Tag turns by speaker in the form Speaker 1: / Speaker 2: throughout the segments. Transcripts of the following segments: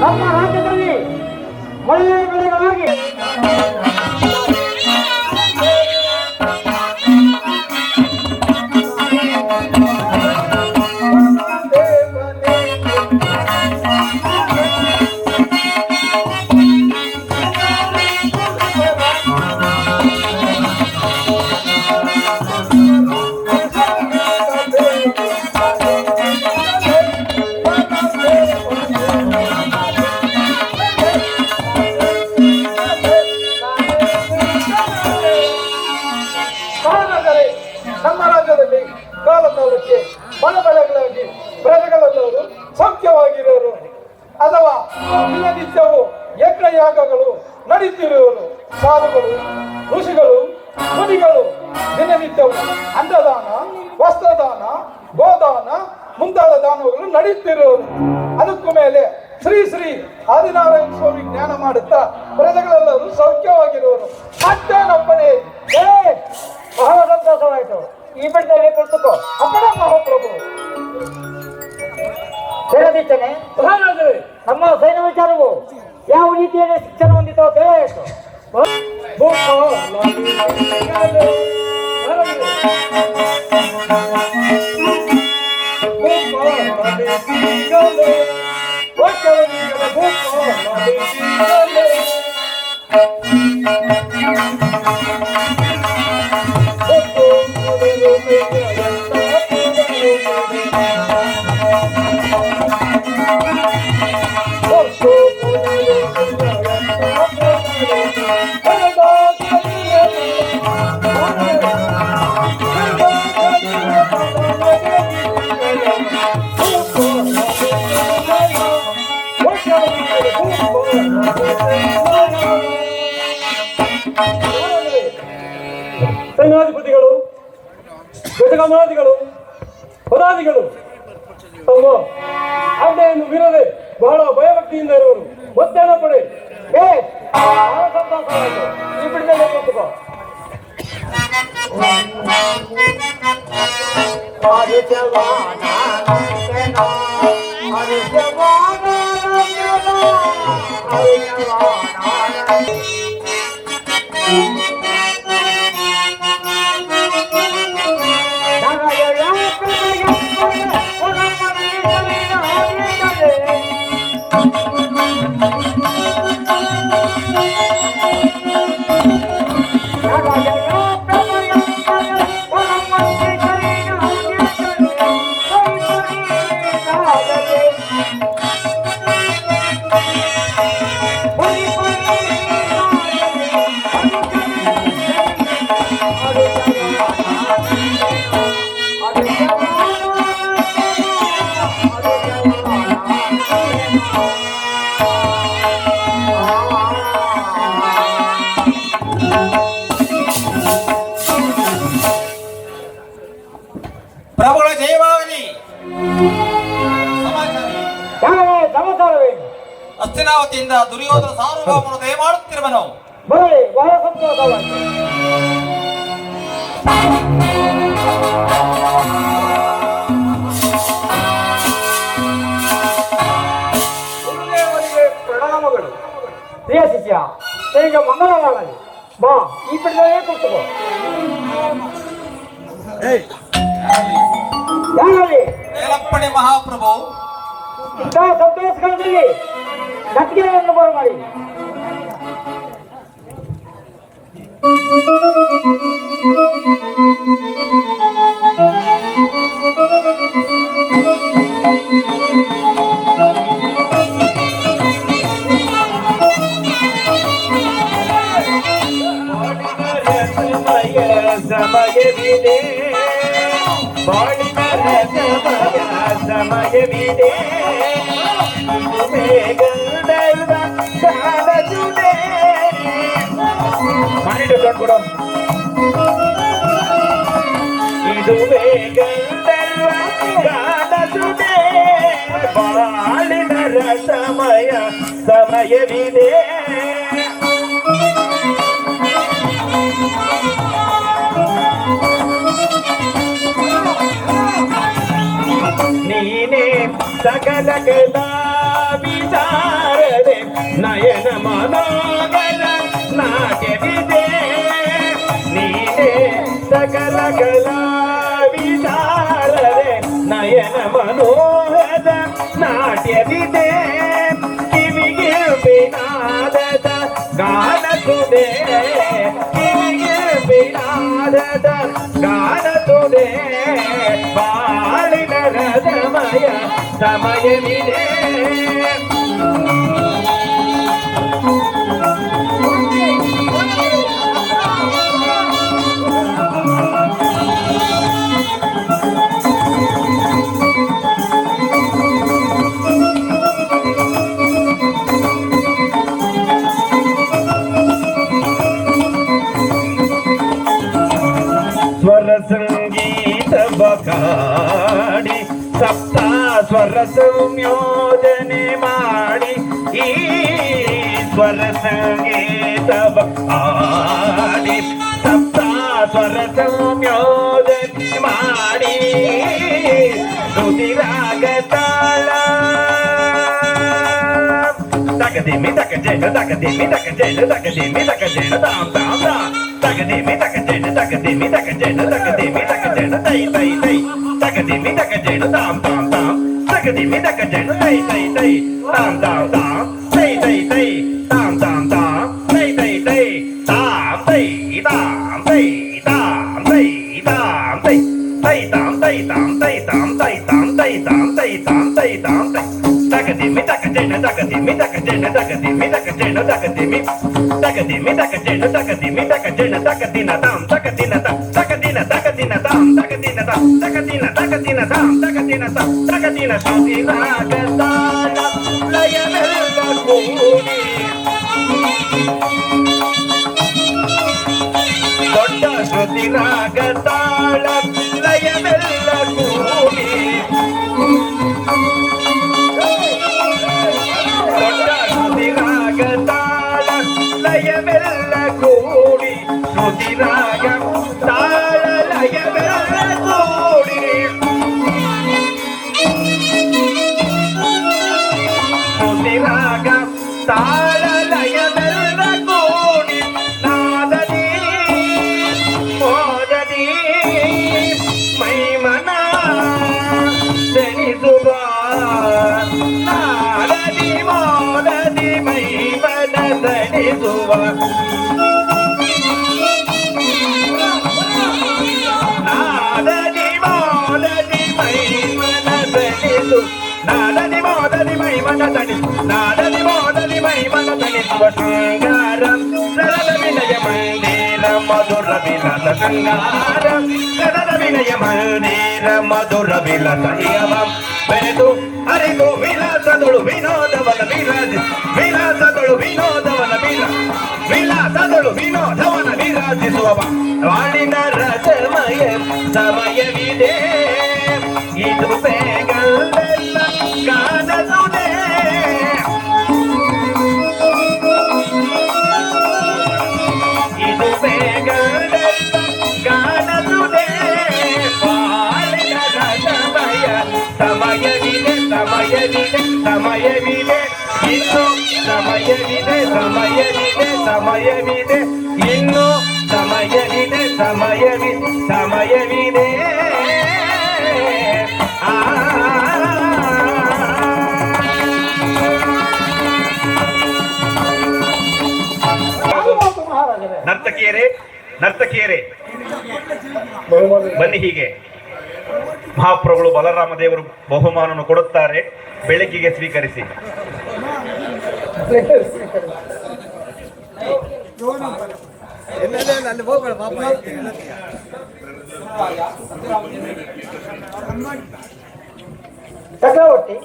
Speaker 1: ನಮ್ಮ ರಾಜ್ಯದಲ್ಲಿ ಒಳ್ಳೆಯ ಬೆಳೆಗಳಾಗಿ
Speaker 2: ನಮ್ಮ ರಾಜ್ಯದಲ್ಲಿ ಕಾಲಕಾಲಕ್ಕೆ ಬೆಳೆಗಳಾಗಿ ಪ್ರಜೆಗಳೆಲ್ಲರೂ ಸೌಖ್ಯವಾಗಿರುವರು ಅಥವಾ ದಿನನಿತ್ಯವೂ ಯಜ್ಞಯಾಗಗಳು ನಡೀತಿರುವರು. ಸಾಧುಗಳು, ಋಷಿಗಳು, ಮುನಿಗಳು ದಿನನಿತ್ಯವೂ ಅನ್ನದಾನ, ವಸ್ತ್ರದಾನ, ಗೋದಾನ ಮುಂತಾದ ದಾನಗಳು ನಡೀತಿರುವರು. ಅದಕ್ಕೂ ಮೇಲೆ ಶ್ರೀ ಶ್ರೀ ಆದಿನಾರಾಯಣ ಸ್ವಾಮಿ ಜ್ಞಾನ ಮಾಡುತ್ತಾ ಪ್ರಜೆಗಳೆಲ್ಲರೂ ಸೌಖ್ಯವಾಗಿರುವರು. ಮತ್ತೇನಪ್ಪನೇ
Speaker 1: ಬಹಳ ಸಂತೋಷವಾಯಿತು. ಈ ಬಿಡದಲ್ಲಿ ಕುಳಿತುಕೋ.
Speaker 2: ಅಪ್ಪಣ ಮಹಾಪ್ರಭು
Speaker 1: ಹೇಳದಿದ್ದೇನೆ, ನಮ್ಮ ಸೈನ್ಯ ವಿಚಾರವು ಯಾವ ರೀತಿಯಲ್ಲಿ ಶಿಕ್ಷಣ ಹೊಂದಿತೋ ತಿಳಿಯಿತು.
Speaker 2: ಸೈನ್ಯಾಧಿಪತಿಗಳು, ಗಜಗಮನಾದಿಗಳು, ಪದಾದಿಗಳು ತಮ್ಮ ಆಜ್ಞೆಯನ್ನು ಮೀರದೆ ಬಹಳ ಭಯಭಕ್ತಿಯಿಂದ ಇರುವರು. ಮತ್ತೇನ ಪಡೆ
Speaker 1: ಬಹಳ ಸಂತೋಷವಾಯಿತು. ಈ ಬಿಡದಲ್ಲಿ ಕುಳಿತುಕೋ.
Speaker 3: ಪ್ರಭುಗಳ ಜಯವಾಗಲಿ.
Speaker 1: ಸಮಾಚಾರವೇನು?
Speaker 3: ಹಸ್ತಿನಾವತಿಯಿಂದ ದುರ್ಯೋಧನ ಸಾರ್ವಭೌಮನು ದಯಮಾಡುತ್ತಿರುವನು.
Speaker 1: ಬರಲಿ, ಬಹಳ ಸಂತೋಷವಾಯಿತು.
Speaker 2: ಗುರುದೇವರಿಗೆ ಪ್ರಣಾಮಗಳು.
Speaker 1: ಪ್ರಿಯ ಶಿಷ್ಯ, ನಿನಗೆ ಮಂಗಳವಾಗಲಿ. ಬಾ, ಈ ಬಿಡದಲ್ಲೇ ಕೂತ್ಕೋ.
Speaker 3: ಅಪ್ಪಣೆ ಮಹಾಪ್ರಭು.
Speaker 1: ಇಂತಹ ಸಂದೇಶಗಳಲ್ಲಿ ಕಟ್ಟಿಗೆಯನ್ನು ಬರಮಾಡಿ.
Speaker 4: ಸಮಯವಿದೆ ಬಾಳಿನ ಸಮಯವಿದೆ ಗಂಧರ್ವ ಕಾಲಜುಡೆ ಮನೆಗೆ ಕೊಡ ಇದುವೇ ಗಂಧರ್ವ ಕಾಲಜುಡೆ ಬಾಳಿನ ಸಮಯವಿದೆ ನೀನೇ ಸಕಲ ಕಲಾ ವಿಚಾರದೆ ನಯನ ಮನೋಗಲ ನಾಟ್ಯವಿದೆ ನೀನೇ ಸಕಲ ಕಲಾ ವಿಚಾರದೆ ನಯನ ಮನೋಹರ ನಾಟ್ಯವಿದೆ ಕಿವಿಗೆ ಬಿನಾದದ ಗಾನಸುದೆ ಕಿವಿಗೆ ಬಿನಾದದ ಗಾನಸುದೆ ಬಾಳಿನ ಸಮಯವಿದೆ ಸ್ವರ ಸಂಗೀತ ಬಕಾಡಿ ಸಪ್ತ ಸ್ವರ ಸಂಯೋಜನೆ ಮಾಡಿ ಈ ಸ್ವರ ಸಂಗೀತ ಬಕಾಡಿ ಸಪ್ತ ಸ್ವರ ಸಂಯೋಜನೆ ಮಾಡಿ ರುದಿರಾಗ ತಾಳ ತಗದಿಮಿ ತಕ ಜೇನ ತಗದಿಮಿ ತಕ ಜೇನ ತಗದಿಮಿ ತಕ ಜೇನ ತಾಮ್ ತಾಮ್ ತಾಮ್ ತಗದಿಮಿ ತಕ ಜೇನ ತಗದಿಮಿ ತಕ ಜೇನ ತಗದಿಮಿ ತಕ ಜೇನ ತೈ ತೈ ತೈ ತಗದಿಮಿ ತಕ ಜೇನ ತಾಮ್ ತಾಮ್ ತಾಮ್ ತಗದಿಮಿ ತಕ ಜೇನ ತೈ ತೈ ತೈ ತಾಮ್ ತಾಮ್ ತಾಮ್ ತೈ ತೈ ತೈ ತಾಮ್ ತಾಮ್ ತಾಮ್ ತೈ ತೈ ತೈ ತಾಮ್ ತೈ ತಾಮ್ ತೈ ತಾಮ್ ತೈ ತಾಮ್ ತೈ ತೈ ತಾಮ್ ತೈ ತಾಮ್ ತೈ ತಾಮ್ ತೈ ತಾಮ್ ತೈ ತಾಮ್ ತೈ ತಾಮ್ ತೈ ತಾಮ್ ತೈ ತಗದಿಮಿ ತಕ ಜೇನ ತಗದಿಮಿ ತಕ ಜೇನ ತಗದಿಮಿ ತಕ ಜೇನ ತಗದಿಮಿ ತಗದಿಮಿ ತಕ ಜೇನ ತಗದಿಮಿ ತಕ ಜೇನ ತಗದಿನ ತಾಮ್ ತಗದಿನ ತಾಮ್ ತಗದಿನ ತಗದಿನ ತಾಮ್ ತಗದಿನ ತಾಮ್ ತಗದಿನ ತಗದಿನ ತಾಮ್ ತಗದಿನ ತಾಮ್ ತಗದಿನ ಶ್ರುತಿ ರಾಗ ತಾಳ ಲಯವೆಲ್ಲ ಕೂಡಿ ದೊಡ್ಡ ಶ್ರುತಿ ರಾಗ ತಾಳ ಲಯವೆಲ್ಲ ಕೂಡಿ ದೊಡ್ಡ ಶ್ರುತಿ ರಾಗ ತಾಳ ಲಯವೆಲ್ಲ ಕೂಡಿ ಶ್ರುತಿ ರಾಗ ತಾಳ ಲಯವೆಲ್ಲ ಕೂಡಿ ಶ್ರುತಿ ರಾಗ ತಾಳ ಲಯವೆಲ್ಲ ಕೂಡಿ ನಾದದಿ ಮೋದದಿ ಮೈಮನ ಸೆಣಿಸುವ ನಾದದಿ ಮೋದದಿ ಮೈಮನ ಸೆಣಿಸುವ ನಾದದಿ ಮೋದದಿ ಮೈಮನ ಸೆಣಿಸು ನಾದದಿ ಮೋದದಿ ಮೈಮನ ತಣಿಸು ನಾದದಿ ಮೋದದಿ ಮೈಮನ ತಣಿಸುವ ಶೃಂಗಾರ ಸರಳ ವಿನಯ ಮಂದಿರ ಮಧುರ ವಿಲಾಸ ಶೃಂಗಾರ ಸರಳ ವಿನಯ ಮಂದಿರ ಮಧುರ ವಿಲಾಸ ಇವಂ ಬೆರೆತು ಅರಿತು ವಿಲಾಸದೊಳು ವಿನೋದವನ ವಿಲಾಸದೊಳು ವಿನೋದವನ ವಿಲಾಸದೊಳು ವಿನೋದವನ ವಿರಾಜಿಸುವವ ವಾಳಿನ ರಸಮಯ ಸಮಯವಿದೆ ಇದು ಬೇಗಲ್ಲ ಕಾಣಸುದೆ ಇದು ಬೇಗಲ್ಲ ಕಾಣಸುದೆ ವಾಳಿನ ರಸಮಯ ಸಮಯವಿದೆ ಸಮಯವಿದೆ ಸಮಯವಿದೆ ಇನ್ನು ಸಮಯವಿದೆ ಸಮಯವಿದೆ ಸಮಯವಿದೆ ಇನ್ನು ಸಮಯವಿದೆ ಸಮಯವಿದೆ ಸಮಯವಿದೆ ಆ ನರ್ತಕಿಯರೇ ನರ್ತಕಿಯರೇ ಬನ್ನಿ. ಹೀಗೆ ಮಹಾಪ್ರಭುಗಳು ಬಲರಾಮ ದೇವರು ಬಹುಮಾನವನ್ನು ಕೊಡುತ್ತಾರೆ, ಬೆಳಕಿಗೆ ಸ್ವೀಕರಿಸಿ.
Speaker 1: ಚಕ್ರವರ್ತಿ,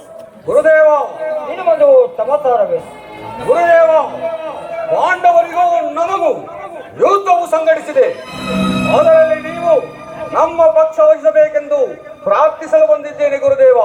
Speaker 2: ಗುರುದೇವ,
Speaker 1: ನಿನಗೊಂದು ಸಮಾಚಾರವೇ?
Speaker 2: ಗುರುದೇವ, ಪಾಂಡವರಿಗೂ ನಮಗೂ ಯುದ್ಧವು ಸಂಘಟಿಸಿದೆ. ಅದರಲ್ಲಿ ನೀವು ನಮ್ಮ ಪಕ್ಷ ವಹಿಸಬೇಕೆಂದು ಪ್ರಾರ್ಥಿಸಲು ಬಂದಿದ್ದೇನೆ ಗುರುದೇವ.